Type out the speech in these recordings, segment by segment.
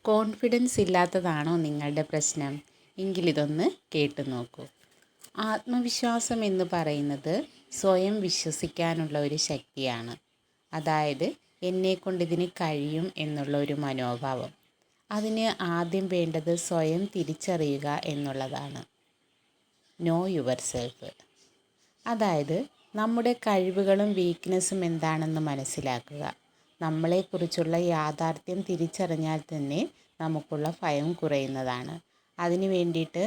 Confidence ഇല്ലാത്തതാണോ നിങ്ങളുടെ പ്രശ്നം? എങ്കിലിതൊന്ന് കേട്ടു നോക്കൂ. ആത്മവിശ്വാസം എന്ന് പറയുന്നത് സ്വയം വിശ്വസിക്കാനുള്ള ഒരു ശക്തിയാണ്. അതായത് എന്നെക്കൊണ്ടിതിന് കഴിയും എന്നുള്ള ഒരു മനോഭാവം. അതിന് ആദ്യം വേണ്ടത് സ്വയം തിരിച്ചറിയുക എന്നുള്ളതാണ്. No your self. അതായത് നമ്മുടെ കഴിവുകളും വീക്ക്നെസ്സും എന്താണെന്ന് മനസ്സിലാക്കുക. നമ്മളെക്കുറിച്ചുള്ള യാഥാർത്ഥ്യം തിരിച്ചറിഞ്ഞാൽ തന്നെ നമുക്കുള്ള ഭയം കുറയുന്നതാണ്. അതിന് വേണ്ടിയിട്ട്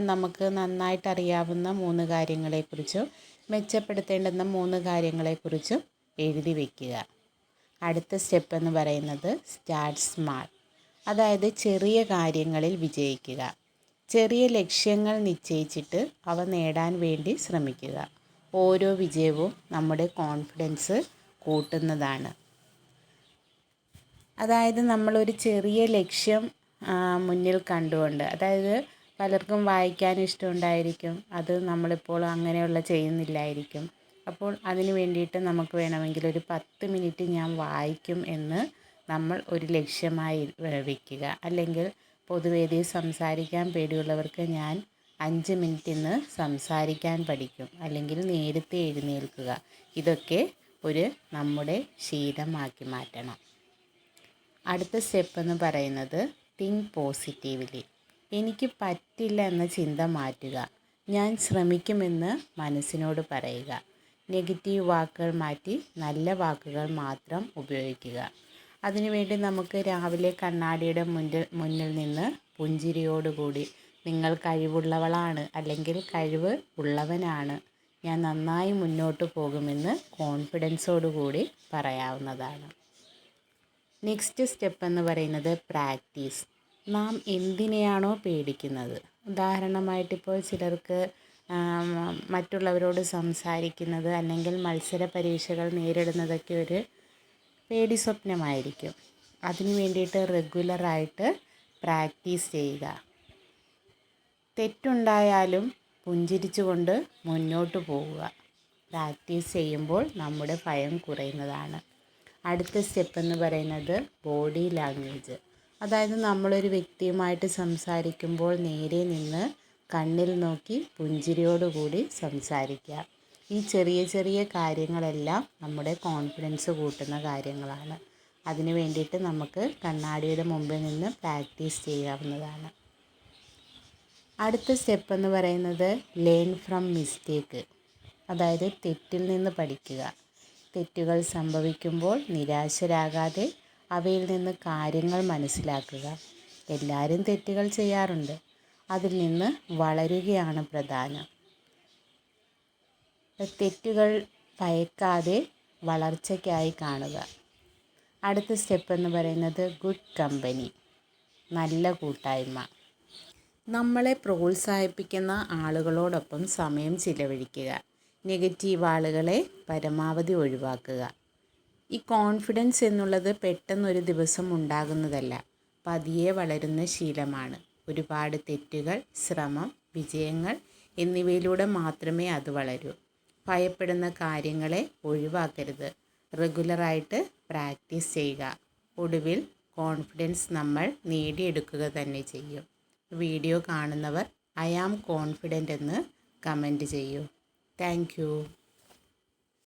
നമുക്ക് നന്നായിട്ടറിയാവുന്ന 3 കാര്യങ്ങളെക്കുറിച്ചും മെച്ചപ്പെടുത്തേണ്ടുന്ന 3 കാര്യങ്ങളെക്കുറിച്ചും എഴുതി വയ്ക്കുക. അടുത്ത സ്റ്റെപ്പ് എന്ന് പറയുന്നത് സ്റ്റാർട്ട് സ്മാൾ. അതായത് ചെറിയ കാര്യങ്ങളിൽ വിജയിക്കുക. ചെറിയ ലക്ഷ്യങ്ങൾ നിശ്ചയിച്ചിട്ട് അവ നേടാൻ വേണ്ടി ശ്രമിക്കുക. ഓരോ വിജയവും നമ്മുടെ കോൺഫിഡൻസ് കൂട്ടുന്നതാണ്. അതായത് നമ്മളൊരു ചെറിയ ലക്ഷ്യം മുന്നിൽ കണ്ടുകൊണ്ട്, അതായത് പലർക്കും വായിക്കാൻ ഇഷ്ടമുണ്ടായിരിക്കും, അത് നമ്മളിപ്പോൾ അങ്ങനെയുള്ള ചെയ്യുന്നില്ലായിരിക്കും. അപ്പോൾ അതിന് വേണ്ടിയിട്ട് നമുക്ക് വേണമെങ്കിൽ ഒരു 10 മിനിറ്റ് ഞാൻ വായിക്കും എന്ന് നമ്മൾ ഒരു ലക്ഷ്യമായി വയ്ക്കുക. അല്ലെങ്കിൽ പൊതുവേദിയിൽ സംസാരിക്കാൻ പേടിയുള്ളവർക്ക് ഞാൻ 5 മിനിറ്റ് ഇന്ന് സംസാരിക്കാൻ പഠിക്കും, അല്ലെങ്കിൽ നേരത്തെ എഴുന്നേൽക്കുക. ഇതൊക്കെ നമ്മുടെ ശീലമാക്കി മാറ്റണം. അടുത്ത സ്റ്റെപ്പ് എന്ന് പറയുന്നത് തിങ്ക് പോസിറ്റീവ്ലി. എനിക്ക് പറ്റില്ല എന്ന ചിന്ത മാറ്റുക. ഞാൻ ശ്രമിക്കുമെന്ന് മനസ്സിനോട് പറയുക. നെഗറ്റീവ് വാക്കുകൾ മാറ്റി നല്ല വാക്കുകൾ മാത്രം ഉപയോഗിക്കുക. അതിനുവേണ്ടി നമുക്ക് രാവിലെ കണ്ണാടിയുടെ മുന്നിൽ നിന്ന് പുഞ്ചിരിയോടുകൂടി നിങ്ങൾ കഴിവുള്ളവളാണ്, അല്ലെങ്കിൽ കഴിവ് ഉള്ളവനാണ്, ഞാൻ നന്നായി മുന്നോട്ട് പോകുമെന്ന് കോൺഫിഡൻസോടുകൂടി പറയാവുന്നതാണ്. നെക്സ്റ്റ് സ്റ്റെപ്പ് എന്ന് പറയുന്നത് പ്രാക്ടീസ്. നാം എന്തിനെയാണോ പേടിക്കുന്നത്, ഉദാഹരണമായിട്ടിപ്പോൾ ചിലർക്ക് മറ്റുള്ളവരോട് സംസാരിക്കുന്നത് അല്ലെങ്കിൽ മത്സര പരീക്ഷകൾ നേരിടുന്നതൊക്കെ ഒരു പേടി സ്വപ്നമായിരിക്കും. അതിന് വേണ്ടിയിട്ട് റെഗുലറായിട്ട് പ്രാക്ടീസ് ചെയ്യുക. തെറ്റുണ്ടായാലും പുഞ്ചിരിച്ചുകൊണ്ട് മുന്നോട്ട് പോവുക. പ്രാക്ടീസ് ചെയ്യുമ്പോൾ നമ്മുടെ ഭയം കുറയുന്നതാണ്. അടുത്ത സ്റ്റെപ്പ് എന്ന് പറയുന്നത് ബോഡി ലാംഗ്വേജ്. അതായത് നമ്മളൊരു വ്യക്തിയുമായിട്ട് സംസാരിക്കുമ്പോൾ നേരെ നിന്ന് കണ്ണിൽ നോക്കി പുഞ്ചിരിയോടുകൂടി സംസാരിക്കുക. ഈ ചെറിയ ചെറിയ കാര്യങ്ങളെല്ലാം നമ്മുടെ കോൺഫിഡൻസ് കൂട്ടുന്ന കാര്യങ്ങളാണ്. അതിന് വേണ്ടിയിട്ട് നമുക്ക് കണ്ണാടിയുടെ മുമ്പിൽ നിന്ന് പ്രാക്ടീസ് ചെയ്യാവുന്നതാണ്. അടുത്ത സ്റ്റെപ്പ് എന്ന് പറയുന്നത് ലേൺ ഫ്രം മിസ്റ്റേക്ക്. അതായത് തെറ്റിൽ നിന്ന് പഠിക്കുക. തെറ്റുകൾ സംഭവിക്കുമ്പോൾ നിരാശരാകാതെ അവയിൽ നിന്ന് കാര്യങ്ങൾ മനസ്സിലാക്കുക. എല്ലാവരും തെറ്റുകൾ ചെയ്യാറുണ്ട്. അതിൽ നിന്ന് വളരുകയാണ് പ്രധാനം. തെറ്റുകൾ ഭയക്കാതെ വളർച്ചയ്ക്കായി കാണുക. അടുത്ത സ്റ്റെപ്പ് എന്ന് പറയുന്നത് ഗുഡ് കമ്പനി, നല്ല കൂട്ടായ്മ. നമ്മളെ പ്രോത്സാഹിപ്പിക്കുന്ന ആളുകളോടൊപ്പം സമയം ചിലവഴിക്കുക. നെഗറ്റീവ് ആളുകളെ പരമാവധി ഒഴിവാക്കുക. ഈ കോൺഫിഡൻസ് എന്നുള്ളത് പെട്ടെന്നൊരു ദിവസം ഉണ്ടാകുന്നതല്ല, പതിയെ വളരുന്ന ശീലമാണ്. ഒരുപാട് തെറ്റുകൾ, ശ്രമം, വിജയങ്ങൾ എന്നിവയിലൂടെ മാത്രമേ അത് വളരൂ. ഭയപ്പെടുന്ന കാര്യങ്ങളെ ഒഴിവാക്കരുത്. റെഗുലറായിട്ട് പ്രാക്ടീസ് ചെയ്യുക. ഒടുവിൽ കോൺഫിഡൻസ് നമ്മൾ നേടിയെടുക്കുക തന്നെ ചെയ്യും. വീഡിയോ കാണുന്നവർ ഐ ആം കോൺഫിഡൻ്റ് എന്ന് കമൻറ്റ് ചെയ്യൂ. Thank you.